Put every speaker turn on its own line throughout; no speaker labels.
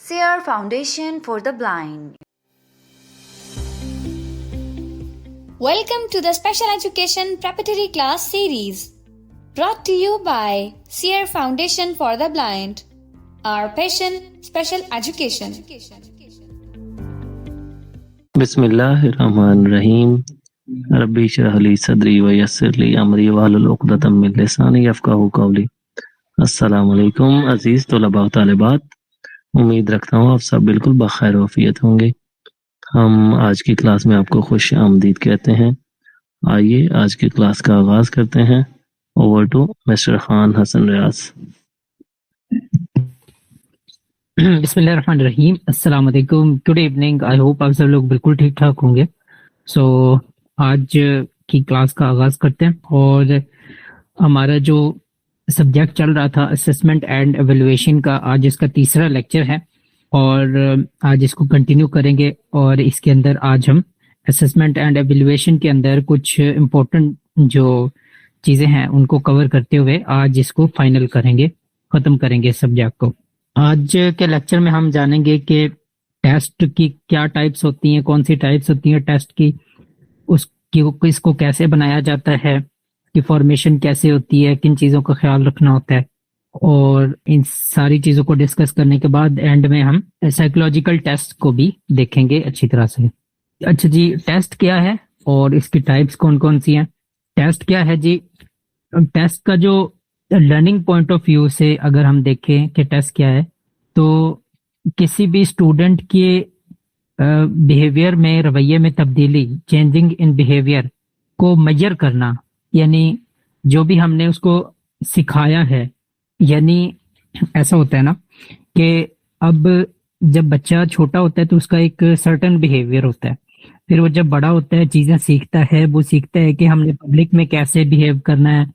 SEER Foundation for the Blind.
Welcome to the Special Education Preparatory Class Series, brought to you by SEER Foundation for the Blind. Our passion, special education.
बिस्मिल्लाहिर्रहमानिर्रहीम रब्बी इश्रह ली सदरी व यस्सिर ली अमरी वहलुल उक़दतम मिन लिसानी यफ़क़हू क़ौली। अस्सलामु अलैकुम अज़ीज़ तलबा व तालिबात, उम्मीद रखता हूँ आप सब बिल्कुल बखैर वफ़ियत होंगे। हम आज की क्लास में आपको खुश आमदीद कहते हैं। आइए आज की क्लास का आगाज़ करते हैं। Over to mister Khan Hasan Riyaz.
बिस्मिल्लाहिर्रहमानिर्रहीम, अस्सलाम वालेकुम, गुड इवनिंग। आई होप आप सब लोग बिल्कुल ठीक ठाक होंगे। सो आज की क्लास का आगाज करते हैं और हमारा जो सब्जेक्ट चल रहा था असेसमेंट एंड एवेल्युएशन का, आज इसका तीसरा लेक्चर है और आज इसको कंटिन्यू करेंगे। और इसके अंदर आज हम असेसमेंट एंड एवेल्युएशन के अंदर कुछ इम्पोर्टेंट जो चीज़ें हैं उनको कवर करते हुए आज इसको फाइनल करेंगे, ख़त्म करेंगे सब्जेक्ट को। आज के लेक्चर में हम जानेंगे कि टेस्ट की क्या टाइप्स होती हैं, कौन सी टाइप्स होती हैं टेस्ट की, उसकी इसको कैसे बनाया जाता है, कि फॉर्मेशन कैसे होती है, किन चीज़ों का ख्याल रखना होता है। और इन सारी चीज़ों को डिस्कस करने के बाद एंड में हम साइकोलॉजिकल टेस्ट को भी देखेंगे अच्छी तरह से। अच्छा जी, टेस्ट क्या है और इसकी टाइप्स कौन कौन सी हैं। टेस्ट क्या है जी? टेस्ट का जो लर्निंग पॉइंट ऑफ व्यू से अगर हम देखें कि टेस्ट क्या है, तो किसी भी स्टूडेंट के बिहेवियर में, रवैये में तब्दीली, चेंजिंग इन बिहेवियर को मेजर करना, यानी जो भी हमने उसको सिखाया है, यानी ऐसा होता है ना कि अब जब बच्चा छोटा होता है तो उसका एक सर्टेन बिहेवियर होता है, फिर वो जब बड़ा होता है चीज़ें सीखता है, वो सीखता है कि हमने पब्लिक में कैसे बिहेव करना है,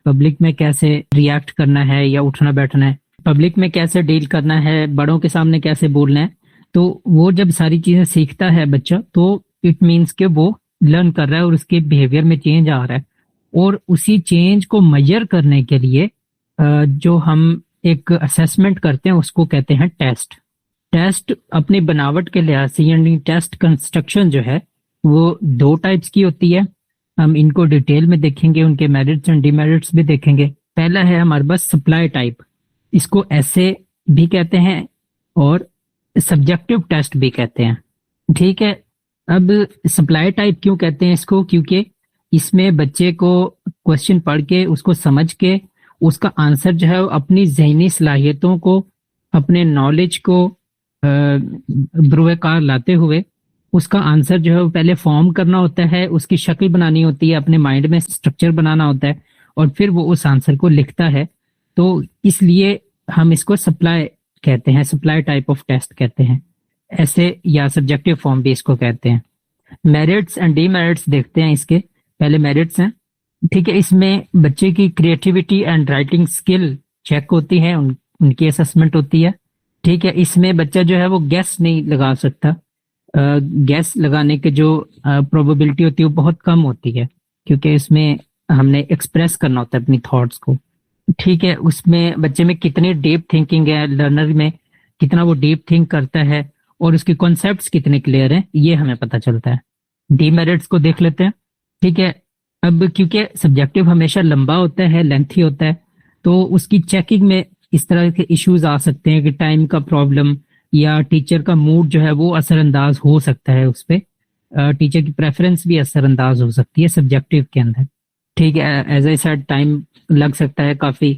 पब्लिक में कैसे रिएक्ट करना है या उठना बैठना है, पब्लिक में कैसे डील करना है, बड़ों के सामने कैसे बोलना है। तो वो जब सारी चीज़ें सीखता है बच्चा, तो इट मीन्स कि वो लर्न कर रहा है और उसके बिहेवियर में चेंज आ रहा है। और उसी चेंज को मेजर करने के लिए जो हम एक असेसमेंट करते हैं उसको कहते हैं टेस्ट। टेस्ट अपनी बनावट के लिहाज से, यानी टेस्ट कंस्ट्रक्शन जो है वो दो टाइप्स की होती है। हम इनको डिटेल में देखेंगे, उनके मेरिट्स एंड डिमेरिट्स भी देखेंगे। पहला है हमारे पास सप्लाई टाइप, इसको ऐसे भी कहते हैं और सब्जेक्टिव टेस्ट भी कहते हैं। ठीक है, अब सप्लाई टाइप क्यों कहते हैं इसको? क्योंकि इसमें बच्चे को क्वेश्चन पढ़ के, उसको समझ के, उसका आंसर जो है अपनी जहनी सलाहियतों को, अपने नॉलेज को बुरुएकार लाते हुए उसका आंसर जो है वो पहले फॉर्म करना होता है, उसकी शक्ल बनानी होती है, अपने माइंड में स्ट्रक्चर बनाना होता है और फिर वो उस आंसर को लिखता है। तो इसलिए हम इसको सप्लाई कहते हैं, सप्लाई टाइप ऑफ टेस्ट कहते हैं ऐसे, या सब्जेक्टिव फॉर्म भी इसको कहते हैं। मेरिट्स एंड डीमेरिट्स देखते हैं इसके। पहले मेरिट्स हैं, ठीक है, इसमें बच्चे की creativity and writing skill check होती है, उनकी असेसमेंट होती है। ठीक है, इसमें बच्चा जो है वो गैस नहीं लगा सकता, गैस लगाने के जो प्रोबेबिलिटी होती है वो बहुत कम होती है, क्योंकि इसमें हमने एक्सप्रेस करना होता है अपनी थॉट्स को। ठीक है, उसमें बच्चे में कितनी डीप थिंकिंग है, लर्नर में कितना वो डीप थिंक करता है और उसके कॉन्सेप्ट्स कितने क्लियर हैं, ये हमें पता चलता है। डीमेरिट्स को देख लेते हैं। ठीक है, अब क्योंकि सब्जेक्टिव हमेशा लंबा होता है, लेंथी होता है, तो उसकी चेकिंग में इस तरह के इश्यूज आ सकते हैं कि टाइम का प्रॉब्लम या टीचर का मूड जो है वो असरअंदाज हो सकता है उस पर, टीचर की प्रेफरेंस भी असरअंदाज हो सकती है सब्जेक्टिव के अंदर। ठीक है, एज ए सेड टाइम लग सकता है काफ़ी।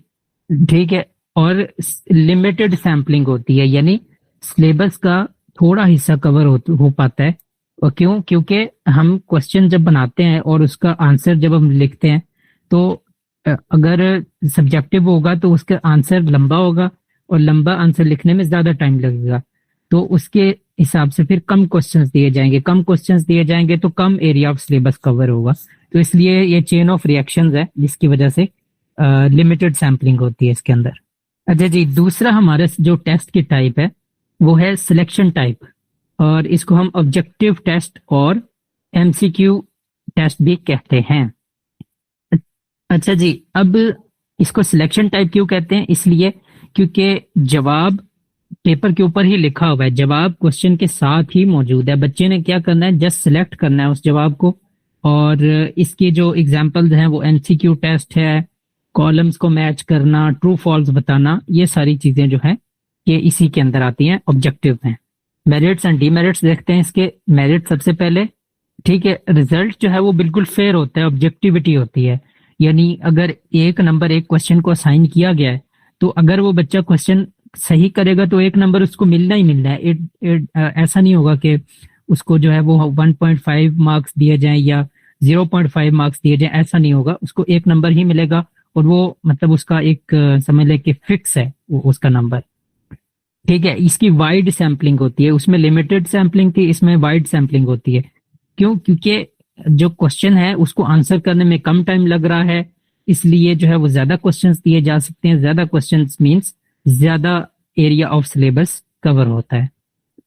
ठीक है, और लिमिटेड सैम्पलिंग होती है, यानी सिलेबस का थोड़ा हिस्सा कवर हो पाता है। और क्यों? क्योंकि हम क्वेश्चन जब बनाते हैं और उसका आंसर जब हम लिखते हैं, तो अगर सब्जेक्टिव होगा तो उसका आंसर लंबा होगा और लंबा आंसर लिखने में ज़्यादा टाइम लगेगा, तो उसके हिसाब से फिर कम क्वेश्चंस दिए जाएंगे। कम क्वेश्चंस दिए जाएंगे तो कम एरिया ऑफ सिलेबस कवर होगा। तो इसलिए ये चेन ऑफ रिएक्शंस है जिसकी वजह से लिमिटेड सैम्पलिंग होती है इसके अंदर। अच्छा जी, दूसरा हमारा जो टेस्ट की टाइप है वो है सिलेक्शन टाइप, और इसको हम ऑब्जेक्टिव टेस्ट और एमसीक्यू टेस्ट भी कहते हैं। अच्छा जी, अब इसको सिलेक्शन टाइप क्यों कहते हैं? इसलिए क्योंकि जवाब पेपर के ऊपर ही लिखा हुआ है, जवाब क्वेश्चन के साथ ही मौजूद है। बच्चे ने क्या करना है, जस्ट सिलेक्ट करना है उस जवाब को, और इसके जो एग्जाम्पल्स हैं वो एमसीक्यू टेस्ट है, कॉलम्स को मैच करना, ट्रू फॉल्स बताना, ये सारी चीजें जो है ये इसी के अंदर आती हैं, ऑब्जेक्टिव हैं। मेरिट्स एंड डीमेरिट्स देखते हैं इसके। मेरिट सबसे पहले, ठीक है, रिजल्ट जो है वो बिल्कुल फेयर होता है, ऑब्जेक्टिविटी होती है। यानी अगर एक नंबर एक क्वेश्चन को असाइन किया गया है, तो अगर वो बच्चा क्वेश्चन सही करेगा तो एक नंबर उसको मिलना ही मिलना है। ऐसा नहीं होगा कि उसको जो है वो 1.5 मार्क्स दिए जाएं या 0.5 मार्क्स दिए जाएं, ऐसा नहीं होगा। उसको एक नंबर ही मिलेगा, और वो मतलब उसका एक समझ ले कि फिक्स है वो उसका नंबर, ठीक है। इसकी वाइड सैम्पलिंग होती है, उसमें लिमिटेड सैम्पलिंग थी, इसमें वाइड सैम्पलिंग होती है। क्यों? क्योंकि जो क्वेश्चन है उसको आंसर करने में कम टाइम लग रहा है, इसलिए जो है वो ज्यादा क्वेश्चंस दिए जा सकते हैं। ज्यादा क्वेश्चंस मींस ज्यादा एरिया ऑफ सिलेबस कवर होता है,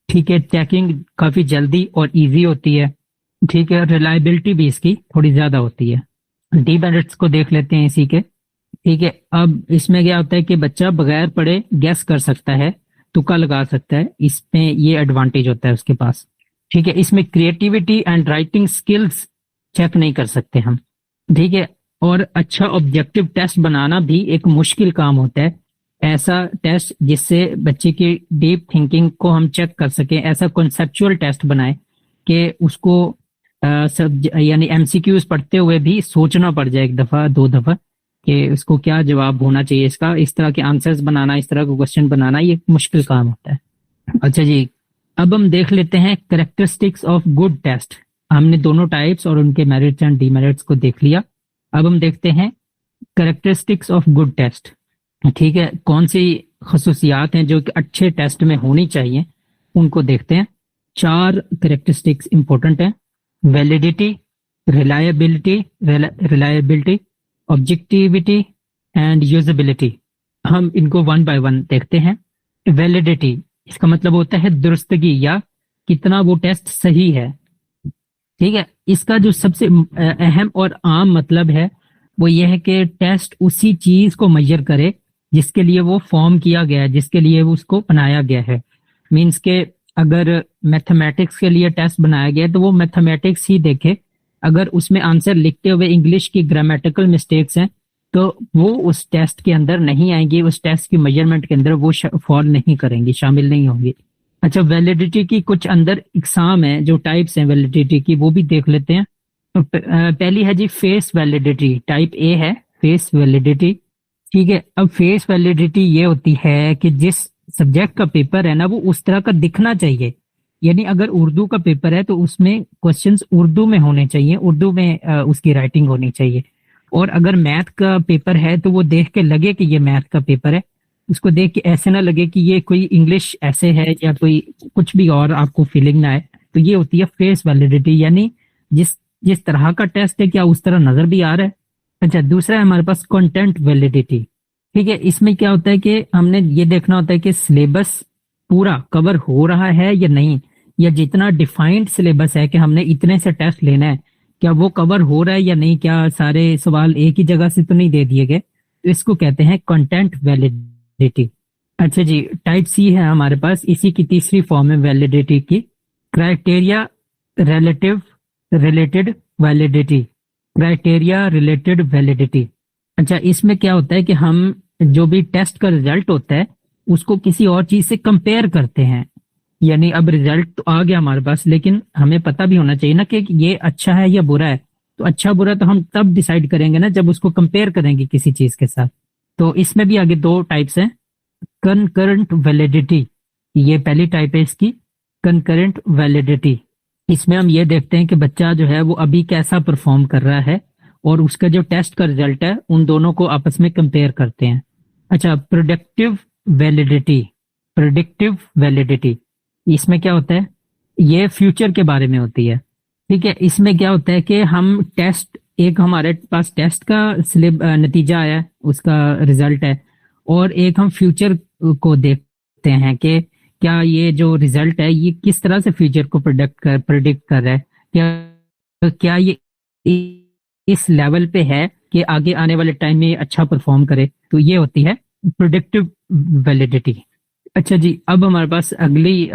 ठीक है। टैकिंग काफी जल्दी और इजी होती है, ठीक है। रिलायबिलिटी भी इसकी थोड़ी ज्यादा होती है। डीमेरिट्स को देख लेते हैं इसी के, ठीक है। अब इसमें क्या होता है कि बच्चा बगैर पढ़े गैस कर सकता है, तुक्का लगा सकता है, इसमें ये एडवांटेज होता है उसके पास, ठीक है। इसमें creativity and writing skills check नहीं कर सकते हम, ठीक है। और अच्छा ऑब्जेक्टिव टेस्ट बनाना भी एक मुश्किल काम होता है। ऐसा टेस्ट जिससे बच्चे की डीप थिंकिंग को हम चेक कर सकें, ऐसा कॉन्सेप्चुअल टेस्ट बनाए कि उसको सब यानी एमसीक्यूज पढ़ते हुए भी सोचना पड़ जाए एक दफा दो दफा कि उसको क्या जवाब होना चाहिए इसका। इस तरह के आंसर्स बनाना, इस तरह का क्वेश्चन बनाना, ये मुश्किल काम होता है। अच्छा जी, अब हम देख लेते हैं कैरेक्टरिस्टिक्स ऑफ गुड टेस्ट। हमने दोनों टाइप्स और उनके मेरिट्स एंड डीमेरिट्स को देख लिया। अब हम देखते हैं कैरेक्टरिस्टिक्स ऑफ गुड टेस्ट, ठीक है। कौन सी खसूसियात हैं जो कि अच्छे टेस्ट में होनी चाहिए, उनको देखते हैं। 4 कैरेक्टरिस्टिक्स इंपॉर्टेंट हैं: validity, reliability, objectivity and usability. हम इनको वन बाय वन देखते हैं। वैलिडिटी, इसका मतलब होता है दुरुस्तगी या कितना वो टेस्ट सही है, ठीक है। इसका जो सबसे अहम और आम मतलब है वो ये है कि टेस्ट उसी चीज को मेजर करे जिसके लिए वो फॉर्म किया गया है, जिसके लिए उसको बनाया गया है। मीन्स के अगर मैथमेटिक्स के लिए टेस्ट बनाया गया है तो वो मैथमेटिक्स ही देखे। अगर उसमें आंसर लिखते हुए इंग्लिश की ग्रामेटिकल मिस्टेक्स हैं तो वो उस टेस्ट के अंदर नहीं आएंगी, उस टेस्ट की मेजरमेंट के अंदर वो फॉल नहीं करेंगी, शामिल नहीं होंगी। अच्छा, वैलिडिटी की कुछ अंदर इकसाम है, जो टाइप्स हैं वैलिडिटी की, वो भी देख लेते हैं। तो पहली है जी फेस वैलिडिटी, टाइप ए है फेस वैलिडिटी, ठीक है। अब फेस वैलिडिटी ये होती है कि जिस सब्जेक्ट का पेपर है ना वो उस तरह का दिखना चाहिए। यानी अगर उर्दू का पेपर है तो उसमें क्वेश्चंस उर्दू में होने चाहिए, उर्दू में उसकी राइटिंग होनी चाहिए। और अगर मैथ का पेपर है तो वो देख के लगे कि ये मैथ का पेपर है, उसको देख के ऐसे ना लगे कि ये कोई इंग्लिश ऐसे है या कोई कुछ भी और आपको फीलिंग ना आए। तो ये होती है फेस वैलिडिटी, यानी जिस तरह का टेस्ट है क्या उस तरह नजर भी आ रहा है। अच्छा, दूसरा है हमारे पास कंटेंट वैलिडिटी, ठीक है। इसमें क्या होता है कि हमने ये देखना होता है कि सिलेबस पूरा कवर हो रहा है या नहीं, या जितना डिफाइंड सिलेबस है कि हमने इतने से टेस्ट लेना है क्या वो कवर हो रहा है या नहीं, क्या सारे सवाल एक ही जगह से तो नहीं दे दिए गए। तो इसको कहते हैं कंटेंट वैलिडिटी। अच्छा जी, टाइप सी है हमारे पास, इसी की तीसरी फॉर्म है वैलिडिटी की, criteria related validity. Criteria related validity, अच्छा इसमें क्या होता है कि हम जो भी टेस्ट का रिजल्ट होता है उसको किसी और चीज से कंपेयर करते हैं। यानी अब रिजल्ट तो आ गया हमारे पास, लेकिन हमें पता भी होना चाहिए ना कि ये अच्छा है या बुरा है। तो अच्छा बुरा तो हम तब डिसाइड करेंगे ना जब उसको कंपेयर करेंगे किसी चीज के साथ। तो इसमें भी आगे 2 टाइप्स हैं। कनकरेंट वैलिडिटी, ये पहली टाइप है इसकी, कनकरेंट वैलिडिटी। इसमें हम ये देखते हैं कि बच्चा जो है वो अभी कैसा परफॉर्म कर रहा है और उसका जो टेस्ट का रिजल्ट है उन दोनों को आपस में कंपेयर करते हैं। अच्छा, प्रेडिक्टिव वैलिडिटी, इसमें क्या होता है, ये फ्यूचर के बारे में होती है, ठीक है। इसमें क्या होता है कि हम टेस्ट, एक हमारे पास टेस्ट का नतीजा आया है, उसका रिजल्ट है, और एक हम फ्यूचर को देखते हैं कि क्या ये जो रिजल्ट है ये किस तरह से फ्यूचर को प्रेडिक्ट कर रहा है, क्या ये इस लेवल पे है कि आगे आने वाले टाइम में अच्छा परफॉर्म करे। तो ये होती है प्रेडिक्टिव वैलिडिटी। अच्छा जी, अब हमारे पास अगली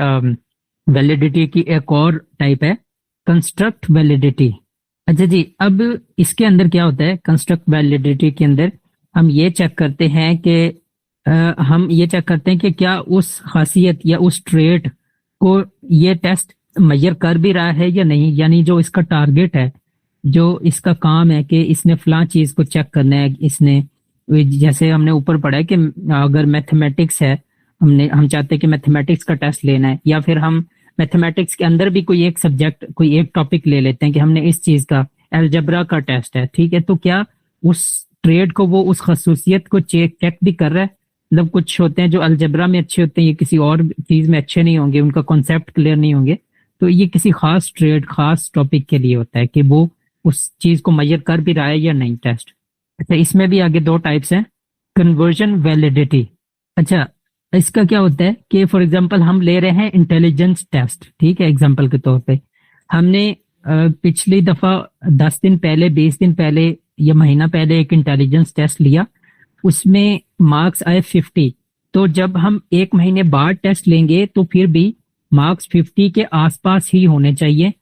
वैलिडिटी की एक और टाइप है, कंस्ट्रक्ट वैलिडिटी। अच्छा जी, अब इसके अंदर क्या होता है, कंस्ट्रक्ट वैलिडिटी के अंदर हम ये चेक करते हैं कि क्या उस खासियत या उस ट्रेट को ये टेस्ट मेजर कर भी रहा है या नहीं, यानी जो इसका टारगेट है, जो इसका काम है कि इसने फलां चीज को चेक करना है, इसने जैसे हमने ऊपर पढ़ा है कि अगर मैथमेटिक्स है, हम चाहते हैं कि मैथमेटिक्स का टेस्ट लेना है, या फिर हम मैथमेटिक्स के अंदर भी कोई एक सब्जेक्ट, कोई एक टॉपिक ले लेते हैं कि हमने इस चीज का अलजबरा का टेस्ट है, ठीक है, तो क्या उस ट्रेड को वो उस खसूसियत को चेक भी कर रहा है। मतलब कुछ होते हैं जो अलजबरा में अच्छे होते हैं, ये किसी और चीज में अच्छे नहीं होंगे, उनका कॉन्सेप्ट क्लियर नहीं होंगे, तो ये किसी खास ट्रेड, खास टॉपिक के लिए होता है कि वो उस चीज को मेजर कर भी रहा है या नहीं टेस्ट। अच्छा, इसमें भी आगे दो टाइप्स हैं, कन्वर्जन वैलिडिटी। अच्छा, इसका क्या होता है कि फॉर एग्जांपल हम ले रहे हैं इंटेलिजेंस टेस्ट, ठीक है, एग्जांपल के तौर पे हमने पिछली दफा 10 दिन पहले, 20 दिन पहले या महीना पहले एक इंटेलिजेंस टेस्ट लिया, उसमें मार्क्स आए 50। तो जब हम एक महीने बाद टेस्ट लेंगे तो फिर भी मार्क्स 50 के आसपास ही होने चाहिए,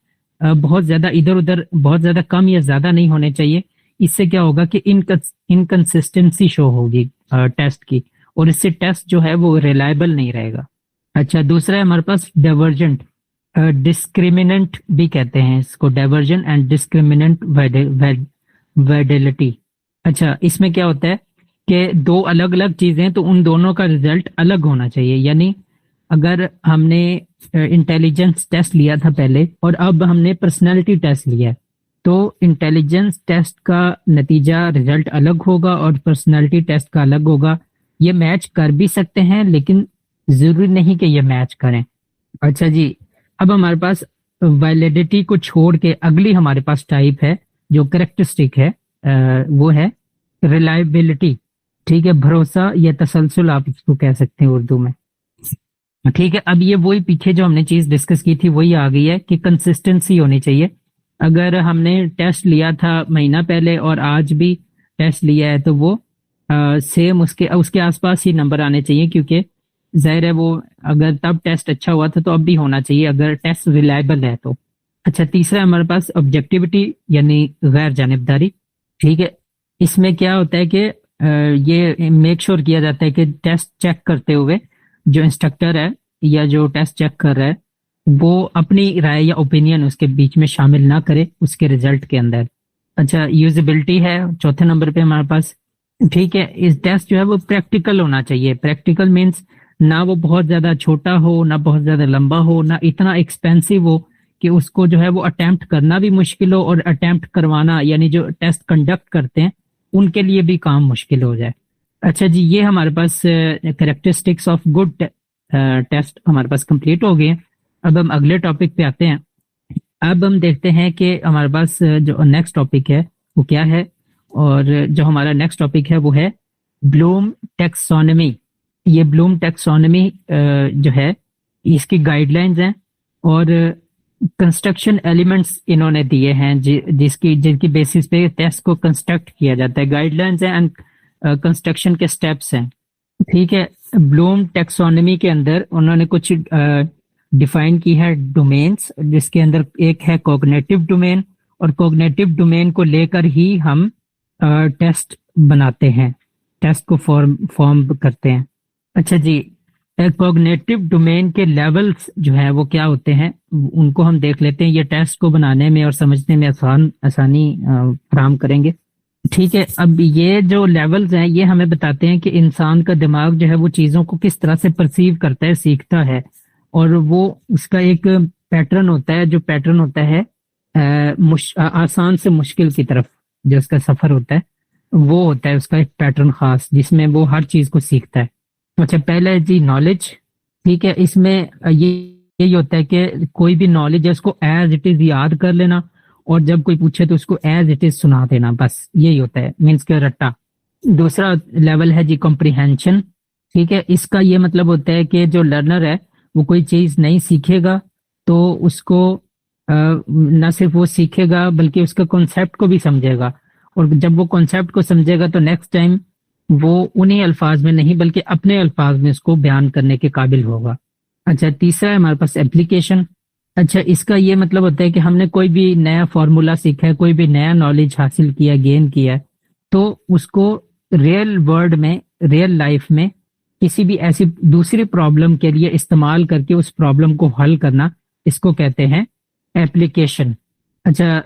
बहुत ज्यादा इधर उधर, बहुत ज्यादा कम या ज्यादा नहीं होने चाहिए। इससे क्या होगा कि इनकंसिस्टेंसी शो होगी टेस्ट की, और इससे टेस्ट जो है वो रिलायबल नहीं रहेगा। अच्छा, दूसरा है हमारे पास डाइवर्जेंट डिस्क्रिमिनेंट भी कहते हैं इसको, डाइवर्जन एंड डिस्क्रिमिनेंट वैलिडिटी। अच्छा, इसमें क्या होता है कि दो अलग अलग चीजें, तो उन दोनों का रिजल्ट अलग होना चाहिए। यानी अगर हमने इंटेलिजेंस टेस्ट लिया था पहले और अब हमने पर्सनालिटी टेस्ट लिया है, तो इंटेलिजेंस टेस्ट का नतीजा रिजल्ट अलग होगा और पर्सनालिटी टेस्ट का अलग होगा। ये मैच कर भी सकते हैं लेकिन जरूरी नहीं कि ये मैच करें। अच्छा जी, अब हमारे पास वैलिडिटी को छोड़ के अगली हमारे पास टाइप है जो करेक्टरिस्टिक है, वो है रिलायबिलिटी, ठीक है, भरोसा या तसलसल आप इसको कह सकते हैं उर्दू में, ठीक है। अब ये वही पीछे जो हमने चीज डिस्कस की थी वही आ गई है कि कंसिस्टेंसी होनी चाहिए। अगर हमने टेस्ट लिया था महीना पहले और आज भी टेस्ट लिया है तो वो सेम उसके आसपास ही नंबर आने चाहिए, क्योंकि जाहिर है वो अगर तब टेस्ट अच्छा हुआ था तो अब भी होना चाहिए अगर टेस्ट रिलायबल है तो। अच्छा, तीसरा हमारे पास ऑब्जेक्टिविटी यानी गैर जानिबदारी, ठीक है। इसमें क्या होता है कि ये मेक श्योर किया जाता है कि टेस्ट चेक करते हुए जो इंस्ट्रक्टर है या जो टेस्ट चेक कर रहा है वो अपनी राय या ओपिनियन उसके बीच में शामिल ना करे उसके रिजल्ट के अंदर। अच्छा, यूजेबिलिटी है चौथे नंबर पे हमारे पास, ठीक है। इस टेस्ट जो है वो प्रैक्टिकल होना चाहिए। प्रैक्टिकल मीन्स ना वो बहुत ज्यादा छोटा हो, ना बहुत ज्यादा लंबा हो, ना इतना एक्सपेंसिव हो कि उसको जो है वो अटेम्प्ट करना भी मुश्किल हो, और अटेम्प्ट करवाना यानी जो टेस्ट कंडक्ट करते हैं उनके लिए भी काम मुश्किल हो जाए। अच्छा जी, ये हमारे पास कैरेक्टरिस्टिक्स ऑफ गुड टेस्ट हमारे पास कंप्लीट हो गए। अब हम अगले टॉपिक पे आते हैं। अब हम देखते हैं कि हमारे पास जो नेक्स्ट टॉपिक है वो क्या है, और जो हमारा नेक्स्ट टॉपिक है वो है ब्लूम टैक्सोनॉमी। ये ब्लूम टैक्सोनॉमी जो है इसकी गाइडलाइंस हैं और कंस्ट्रक्शन एलिमेंट्स इन्होंने दिए हैं जिनकी बेसिस पे टेस्ट को कंस्ट्रक्ट किया जाता है। गाइडलाइंस हैं एंड कंस्ट्रक्शन के स्टेप्स हैं, ठीक है। ब्लूम टैक्सोनॉमी के अंदर उन्होंने कुछ डिफाइन की है डोमेन्स, जिसके अंदर एक है कॉग्निटिव डोमेन, और कॉग्निटिव डोमेन को लेकर ही हम टेस्ट बनाते हैं, टेस्ट को फॉर्म करते हैं। अच्छा जी, कॉग्निटिव डोमेन के लेवल्स जो है वो क्या होते हैं उनको हम देख लेते हैं। ये टेस्ट को बनाने में और समझने में आसानी फराहम करेंगे, ठीक है। अब ये जो लेवल्स हैं ये हमें बताते हैं कि इंसान का दिमाग जो है वो चीज़ों को किस तरह से परसीव करता है, सीखता है, और वो उसका एक पैटर्न होता है, जो पैटर्न होता है आसान से मुश्किल की तरफ जो उसका सफर होता है वो होता है उसका एक पैटर्न खास, जिसमें वो हर चीज को सीखता है। अच्छा, पहले है जी नॉलेज, ठीक है। इसमें यही होता है कि कोई भी नॉलेज है उसको एज इट इज याद कर लेना, और जब कोई पूछे तो उसको एज इट इज सुना देना, बस यही होता है, मीन्स के रट्टा। दूसरा लेवल है जी कॉम्प्रिहेंशन, ठीक है। इसका ये मतलब होता है कि जो लर्नर है वो कोई चीज नहीं सीखेगा तो उसको न सिर्फ वो सीखेगा बल्कि उसका कॉन्सेप्ट को भी समझेगा, और जब वो कॉन्सेप्ट को समझेगा तो नेक्स्ट टाइम वो उन्हीं अल्फाज में नहीं बल्कि अपने अल्फाज में इसको बयान करने के काबिल होगा। अच्छा, तीसरा है हमारे पास एप्लीकेशन। अच्छा, इसका ये मतलब होता है कि हमने कोई भी नया फॉर्मूला सीखा है, कोई भी नया नॉलेज हासिल किया, गेन किया है, तो उसको रियल वर्ल्ड में, रियल लाइफ में किसी भी ऐसी दूसरी प्रॉब्लम के लिए इस्तेमाल करके उस प्रॉब्लम को हल करना, इसको कहते हैं एप्लीकेशन। अच्छा,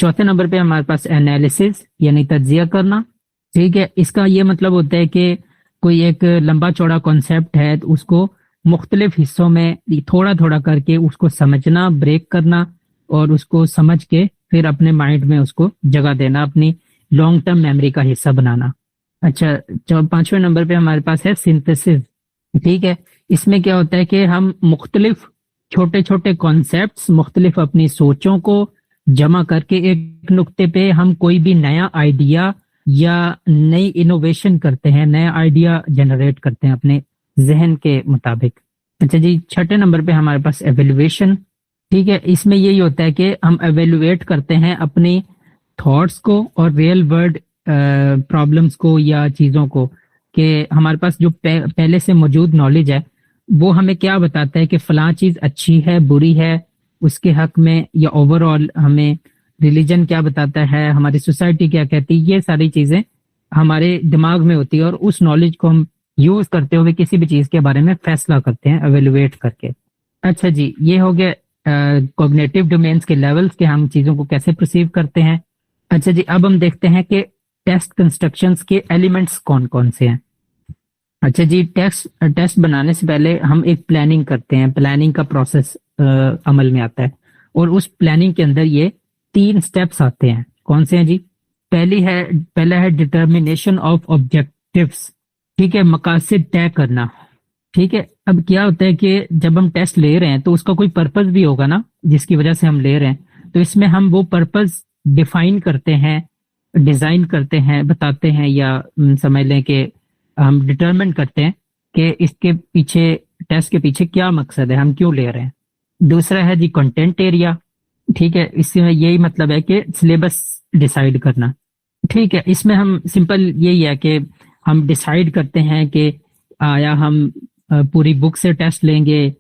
चौथे नंबर पे हमारे पास एनालिसिस यानी तज्जिया करना। ठीक है, इसका ये मतलब होता है कि कोई एक लंबा चौड़ा कॉन्सेप्ट है तो उसको मुख्तलिफ हिस्सों में थोड़ा थोड़ा करके उसको समझना, ब्रेक करना और उसको समझ के फिर अपने माइंड में उसको जगह देना, अपनी लॉन्ग टर्म मेमोरी का हिस्सा बनाना। अच्छा, पांचवें नंबर पे हमारे पास है सिंथेसिस। ठीक है, इसमें क्या होता है कि हम मुख्तलिफ छोटे छोटे कॉन्सेप्ट्स, मुख्तलिफ अपनी सोचों को जमा करके एक नुक्ते पे हम कोई भी नया आइडिया या नई इनोवेशन करते हैं, नया आइडिया जनरेट करते हैं अपने जहन के मुताबिक। अच्छा जी, छठे नंबर पे हमारे पास एवेल्युएशन। ठीक है, इसमें यही होता है कि हम एवेल्युएट करते हैं अपनी थॉट्स को और रियल वर्ल्ड प्रॉब्लम्स को या चीज़ों को, कि हमारे पास जो पहले से मौजूद नॉलेज है वो हमें क्या बताता है कि फलां चीज़ अच्छी है, बुरी है उसके हक में, या ओवरऑल हमें रिलीजन क्या बताता है, हमारी सोसाइटी क्या कहती है, ये सारी चीज़ें हमारे दिमाग में होती है और उस नॉलेज को हम यूज करते हुए किसी भी चीज़ के बारे में फैसला करते हैं एवेल्युएट करके। अच्छा जी, ये हो गया कॉग्निटिव डोमेन्स के लेवल्स के, हम चीज़ों को कैसे परसीव करते हैं। अच्छा जी, अब हम देखते हैं कि टेस्ट कंस्ट्रक्शंस के एलिमेंट्स कौन कौन से हैं। अच्छा जी, टेस्ट बनाने से पहले हम एक प्लानिंग करते हैं, प्लानिंग का प्रोसेस अमल में आता है और उस प्लानिंग के अंदर ये 3 स्टेप्स आते हैं। कौन से हैं जी? पहला है डिटर्मिनेशन ऑफ ऑब्जेक्टिव्स। ठीक है, मकासद तय करना। ठीक है, अब क्या होता है कि जब हम टेस्ट ले रहे हैं तो उसका कोई पर्पस भी होगा ना जिसकी वजह से हम ले रहे हैं, तो इसमें हम वो पर्पस डिफाइन करते हैं, डिजाइन करते हैं, बताते हैं, या समझ लें कि हम डिटरमिन करते हैं कि इसके पीछे, टेस्ट के पीछे क्या मकसद है, हम क्यों ले रहे हैं। दूसरा है जी कंटेंट एरिया। ठीक है, इसमें यही मतलब है कि सिलेबस डिसाइड करना। ठीक है, इसमें हम सिंपल यही है कि हम डिसाइड करते हैं कि आया हम पूरी बुक से टेस्ट लेंगे,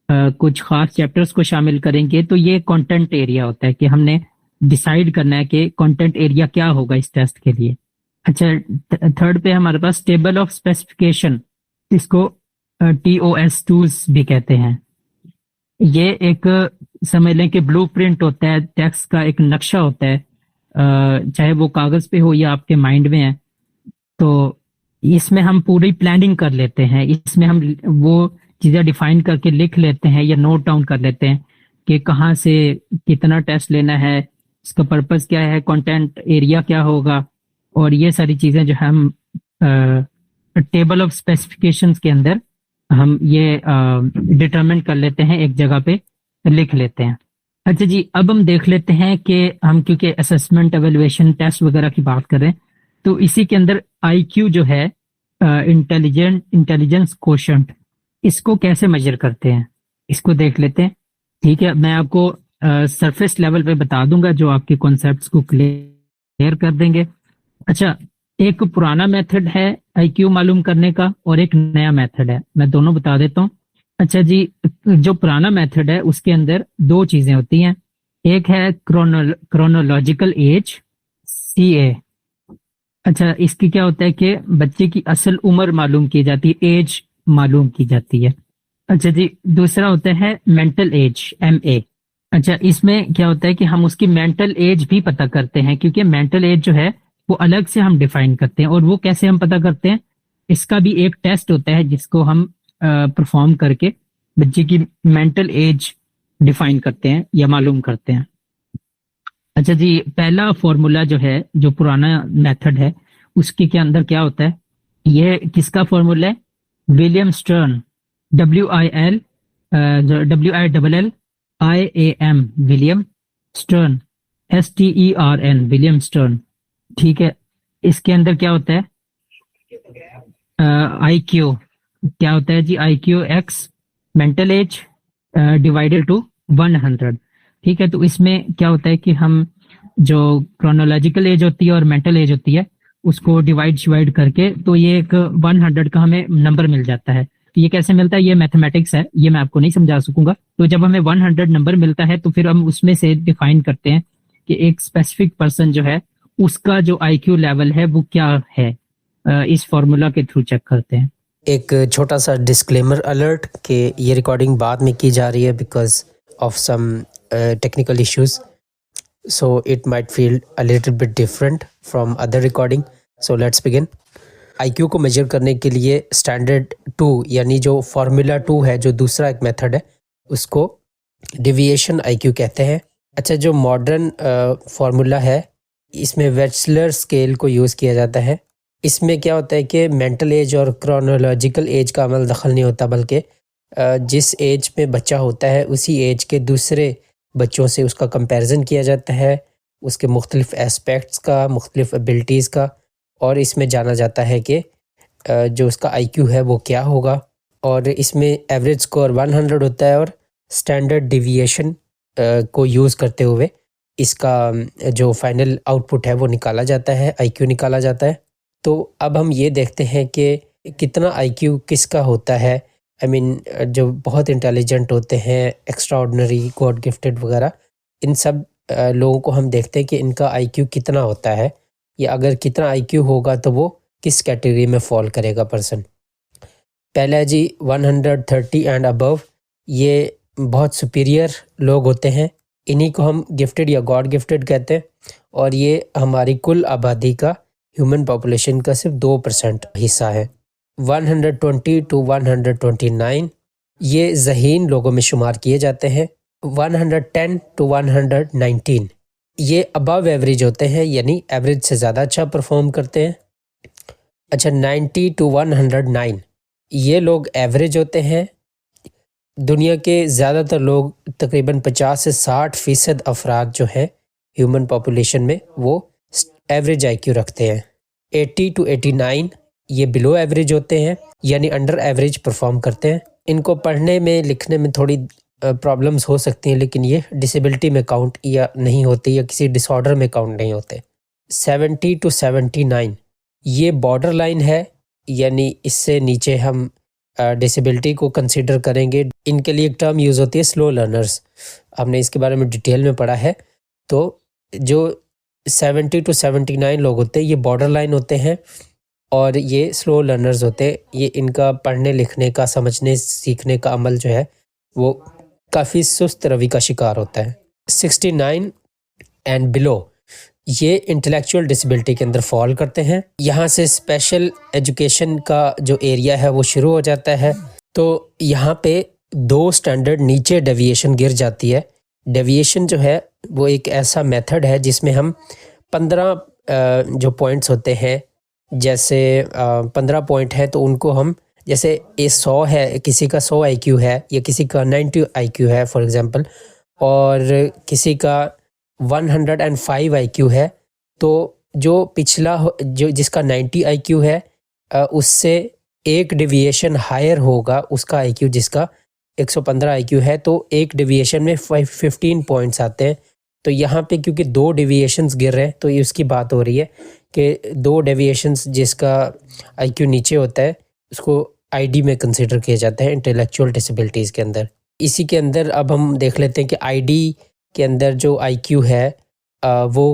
कुछ खास चैप्टर्स को शामिल करेंगे, तो ये कंटेंट एरिया होता है कि हमने डिसाइड करना है कि कंटेंट एरिया क्या होगा इस टेस्ट के लिए। अच्छा, थर्ड पे हमारे पास टेबल ऑफ स्पेसिफिकेशन, इसको TOS2 भी कहते हैं। ये एक समझ लें कि ब्लूप्रिंट होता है, टेक्स्ट का एक नक्शा होता है, चाहे वो कागज पे हो या आपके माइंड में है। तो इसमें हम पूरी प्लानिंग कर लेते हैं, इसमें हम वो चीज़ें डिफाइन करके लिख लेते हैं या नोट डाउन कर लेते हैं कि कहाँ से कितना टेस्ट लेना है, इसका पर्पस क्या है, कंटेंट एरिया क्या होगा, और ये सारी चीज़ें जो हम टेबल ऑफ स्पेसिफिकेशंस के अंदर हम ये डिटरमिन कर लेते हैं, एक जगह पे लिख लेते हैं। अच्छा जी, अब हम देख लेते हैं कि हम क्योंकि असेसमेंट, एवेल्युएशन, टेस्ट वगैरह की बात करें तो इसी के अंदर IQ जो है, इंटेलिजेंस कोशेंट, इसको कैसे मेजर करते हैं, इसको देख लेते हैं। ठीक है, मैं आपको सरफेस लेवल पे बता दूंगा जो आपके कॉन्सेप्ट्स को क्लियर कर देंगे। अच्छा, एक पुराना मेथड है IQ मालूम करने का और एक नया मेथड है, मैं दोनों बता देता हूँ। अच्छा जी, जो पुराना मेथड है उसके अंदर 2 चीजें होती हैं। एक है क्रोनोलॉजिकल एज, CA। अच्छा, इसकी क्या होता है कि बच्चे की असल उम्र मालूम की जाती है, एज मालूम की जाती है। अच्छा जी, दूसरा होता है मेंटल एज, MA। अच्छा, इसमें क्या होता है कि हम उसकी मेंटल एज भी पता करते हैं, क्योंकि मेंटल एज जो है वो अलग से हम डिफाइन करते हैं। और वो कैसे हम पता करते हैं, इसका भी एक टेस्ट होता है जिसको हम परफॉर्म करके बच्चे की मेंटल एज डिफाइन करते हैं या मालूम करते हैं। अच्छा जी, पहला फॉर्मूला जो है, जो पुराना मेथड है, उसके के अंदर क्या होता है, ये किसका फॉर्मूला है, William stern, WILLIAM, William stern, STERN, William stern. ठीक है, इसके अंदर क्या होता है, IQ क्या होता है जी, IQ x mental age divided to 100। ठीक है, तो इसमें क्या होता है कि हम जो क्रोनोलॉजिकल एज होती है और मेंटल एज होती है उसको डिवाइड करके तो ये एक 100 का हमें नंबर मिल जाता है। तो ये कैसे मिलता है, ये मैथमेटिक्स है, ये मैं आपको नहीं समझा सकूंगा। तो जब हमें 100 नंबर मिलता है तो फिर हम उसमें से डिफाइन करते हैं कि एक स्पेसिफिक पर्सन जो है उसका जो आईक्यू लेवल है वो क्या है, इस फॉर्मूला के थ्रू चेक करते हैं।
एक छोटा सा डिस्क्लेमर अलर्ट कि ये रिकॉर्डिंग बाद में की जा रही है because of some technical issues, so it might feel a little bit different from other recording. So let's begin. IQ को मेजर करने के लिए स्टैंडर्ड 2 यानी जो फार्मूला 2 है, जो दूसरा एक मेथड है, उसको डिविएशन आईक्यू कहते हैं। अच्छा, जो मॉडर्न फार्मूला है इसमें वेचलर स्केल को यूज़ किया जाता है। इसमें क्या होता है कि मेंटल एज और क्रोनोलॉजिकल एज का अमल दखल नहीं होता, बल्कि जिस एज में बच्चा होता है उसी एज के दूसरे बच्चों से उसका कंपैरिजन किया जाता है, उसके मुख्तलिफ एस्पेक्ट्स का, मुख्तलिफ एबिलिटीज़ का, और इसमें जाना जाता है कि जो उसका आईक्यू है वो क्या होगा। और इसमें एवरेज स्कोर 100 होता है और स्टैंडर्ड डिविएशन को यूज़ करते हुए इसका जो फाइनल आउटपुट है वो निकाला जाता है, आईक्यू निकाला जाता है। तो अब हम ये देखते हैं कि कितना आईक्यू किसका होता है। आई मीन जो बहुत इंटेलिजेंट होते हैं, एक्स्ट्रा ऑर्डिनरी, गॉड गिफ्टेड वगैरह, इन सब लोगों को हम देखते हैं कि इनका आईक्यू कितना होता है, या अगर कितना आईक्यू होगा तो वो किस कैटेगरी में फॉल करेगा पर्सन। पहला है जी 130 एंड अबव, ये बहुत सुपीरियर लोग होते हैं, इन्हीं को हम गिफ्टेड या गॉड गिफ्टेड कहते हैं। और ये हमारी कुल आबादी का, ह्यूमन पॉपुलेशन का सिर्फ 2% हिस्सा है। 120 टू 129 ये ज़हीन लोगों में शुमार किए जाते हैं। 110 टू 119 ये अबव एवरेज होते हैं, यानी एवरेज से ज़्यादा अच्छा परफॉर्म करते हैं। अच्छा, 90 टू 109 ये लोग एवरेज होते हैं। दुनिया के ज़्यादातर लोग, तकरीबन 50 से 60% अफराद जो हैं ह्यूमन पॉपुलेशन में, वो एवरेज आईक्यू रखते हैं। 80 टू 89 ये बिलो एवरेज होते हैं, यानी अंडर एवरेज परफॉर्म करते हैं। इनको पढ़ने में, लिखने में थोड़ी प्रॉब्लम्स हो सकती हैं, लेकिन ये डिसेबिलिटी में काउंट या नहीं होते, या किसी डिसऑर्डर में काउंट नहीं होते। 70 टू 79 ये बॉर्डर लाइन है, यानी इससे नीचे हम डिसेबिलिटी को कंसीडर करेंगे। इनके लिए एक टर्म यूज़ होती है स्लो लर्नर्स, हमने इसके बारे में डिटेल में पढ़ा है। तो जो 70 टू 79 लोग होते हैं ये बॉर्डर लाइन होते हैं, और ये स्लो लर्नर्स होते हैं। ये इनका पढ़ने लिखने का, समझने सीखने का अमल जो है वो काफ़ी सुस्त रवि का शिकार होता है। 69 एंड बिलो ये इंटेलेक्चुअल डिसेबिलिटी के अंदर फॉल करते हैं। यहाँ से स्पेशल एजुकेशन का जो एरिया है वो शुरू हो जाता है। तो यहाँ पे 2 स्टैंडर्ड नीचे डेविएशन गिर जाती है। डेविएशन जो है वो एक ऐसा मेथड है जिसमें हम 15 जो पॉइंट्स होते हैं, जैसे 15 पॉइंट है तो उनको हम, जैसे ये 100 है, किसी का 100 आईक्यू है, या किसी का 90 आईक्यू है फॉर एग्जांपल, और किसी का 105 आईक्यू है, तो जो पिछला जो जिसका 90 आईक्यू है उससे एक डिविएशन हायर होगा उसका आईक्यू, जिसका 115 आईक्यू है, तो एक डिविएशन में 15 पॉइंट्स आते हैं। तो यहाँ पे क्योंकि 2 डिविएशंस गिर रहे हैं, तो ये उसकी बात हो रही है कि 2 डेविएशंस जिसका आईक्यू नीचे होता है उसको आईडी में कंसिडर किया जाता है इंटेलेक्चुअल डिसेबिलिटीज़ के अंदर। इसी के अंदर अब हम देख लेते हैं कि आईडी के अंदर जो आईक्यू है वो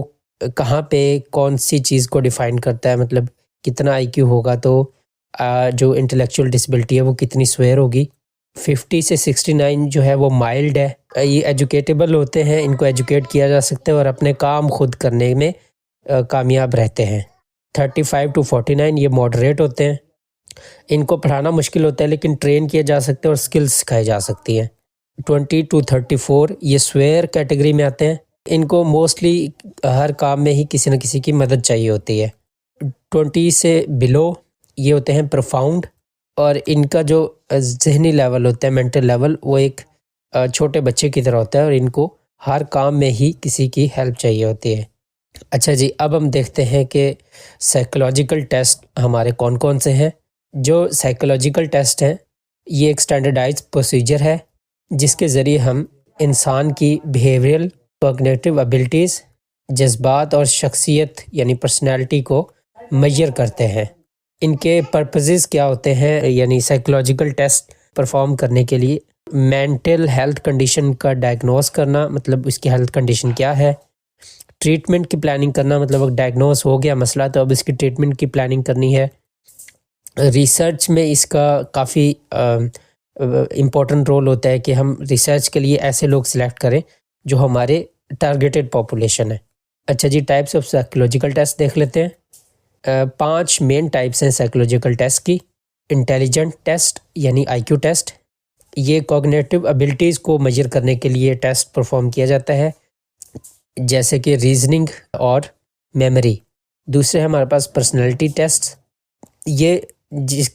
कहाँ पे कौन सी चीज़ को डिफ़ाइन करता है, मतलब कितना आईक्यू होगा तो जो इंटेलेक्चुअल डिसेबिलिटी है वो कितनी स्वेयर होगी। 50 से 69 जो है वो माइल्ड है, ये एजुकेटेबल होते हैं, इनको एजुकेट किया जा सकता है और अपने काम खुद करने में कामयाब रहते हैं। 35 टू 49 ये मॉडरेट होते हैं, इनको पढ़ाना मुश्किल होता है लेकिन ट्रेन किया जा सकते हैं और स्किल्स सिखाई जा सकती हैं। 20 टू 34 ये स्वेयर कैटेगरी में आते हैं, इनको मोस्टली हर काम में ही किसी न किसी की मदद चाहिए होती है। 20 से बिलो ये होते हैं प्रोफाउंड, और इनका जो जहनी लेवल होता है, मेंटल लेवल, वो एक छोटे बच्चे की तरह होता है और इनको हर काम में ही किसी की हेल्प चाहिए होती है। अच्छा जी, अब हम देखते हैं कि साइकोलॉजिकल टेस्ट हमारे कौन कौन से हैं। जो साइकोलॉजिकल टेस्ट हैं ये एक स्टैंडर्डाइज प्रोसीजर है जिसके ज़रिए हम इंसान की बिहेवियरल, कॉग्निटिव एबिलिटीज़, जज्बात और शख्सियत यानी पर्सनैलिटी को मेजर करते हैं। इनके पर्पसेस क्या होते हैं, यानी साइकोलॉजिकल टेस्ट परफॉर्म करने के लिए मेंटल हेल्थ कंडीशन का डायग्नोस करना, मतलब उसकी हेल्थ कंडीशन क्या है, ट्रीटमेंट की प्लानिंग करना, मतलब अगर डायग्नोस हो गया मसला तो अब इसकी ट्रीटमेंट की प्लानिंग करनी है। रिसर्च में इसका काफ़ी इम्पोर्टेंट रोल होता है कि हम रिसर्च के लिए ऐसे लोग सिलेक्ट करें जो हमारे टारगेटेड पॉपुलेशन है। अच्छा जी, टाइप्स ऑफ साइकोलॉजिकल टेस्ट देख लेते हैं। 5 मेन टाइप्स हैं साइकोलॉजिकल टेस्ट की। इंटेलिजेंट टेस्ट यानी आईक्यू टेस्ट, ये कॉग्निटिव एबिलिटीज़ को मेजर करने के लिए टेस्ट परफॉर्म किया जाता है, जैसे कि रीजनिंग और मेमोरी। दूसरे हमारे पास पर्सनैलिटी टेस्ट, ये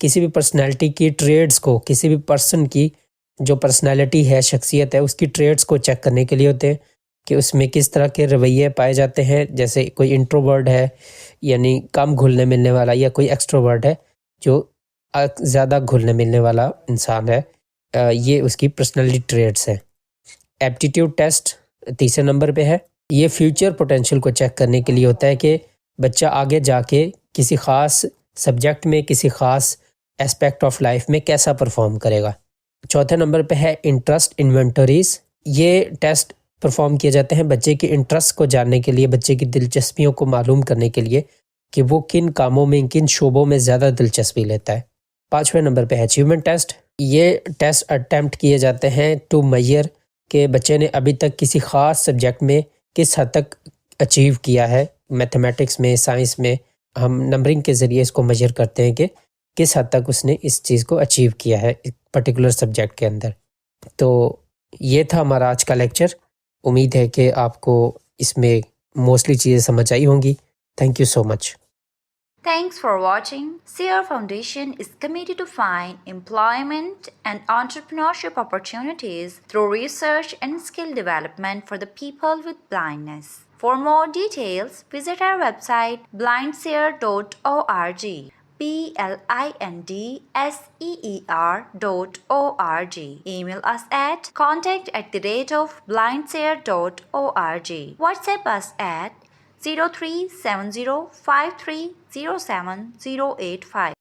किसी भी पर्सनैलिटी की ट्रेड्स को, किसी भी पर्सन की जो पर्सनैलिटी है, शख्सियत है, उसकी ट्रेड्स को चेक करने के लिए होते हैं कि उसमें किस तरह के रवैये पाए जाते हैं। जैसे कोई इंट्रोवर्ट है यानी कम घुलने मिलने वाला, या कोई एक्सट्रोवर्ट है जो ज़्यादा घुलने मिलने वाला इंसान है, ये उसकी पर्सनैलिटी ट्रेड्स हैं। एप्टीट्यूड टेस्ट तीसरे नंबर पे है। ये फ्यूचर पोटेंशियल को चेक करने के लिए होता है कि बच्चा आगे जाके किसी ख़ास सब्जेक्ट में, किसी ख़ास एस्पेक्ट ऑफ लाइफ में कैसा परफॉर्म करेगा। चौथे नंबर पे है इंटरेस्ट इन्वेंटरीज। ये टेस्ट परफॉर्म किए जाते हैं बच्चे के इंटरेस्ट को जानने के लिए, बच्चे की दिलचस्पियों को मालूम करने के लिए कि वो किन कामों में, किन शोबों में ज़्यादा दिलचस्पी लेता है। पाँचवें नंबर पे है अचीवमेंट टेस्ट। ये टेस्ट अटैम्प्ट किए जाते हैं टू मेजर कि बच्चे ने अभी तक किसी ख़ास सब्जेक्ट में किस हद तक अचीव किया है। मैथमेटिक्स में, साइंस में हम नंबरिंग के ज़रिए इसको मेजर करते हैं कि किस हद तक उसने इस चीज़ को अचीव किया है पर्टिकुलर सब्जेक्ट के अंदर। तो ये था हमारा आज का लेक्चर। उम्मीद है कि आपको इसमें मोस्टली चीज़ें समझ आई होंगी। Thank you so much.
Thanks for watching. Sierra Foundation is committed to find employment and entrepreneurship opportunities through research and skill development for the people with blindness. For more details, visit our website blindseer.org. blindseer.org. Email us at contact@blindseer.org. WhatsApp us at 03705307085085.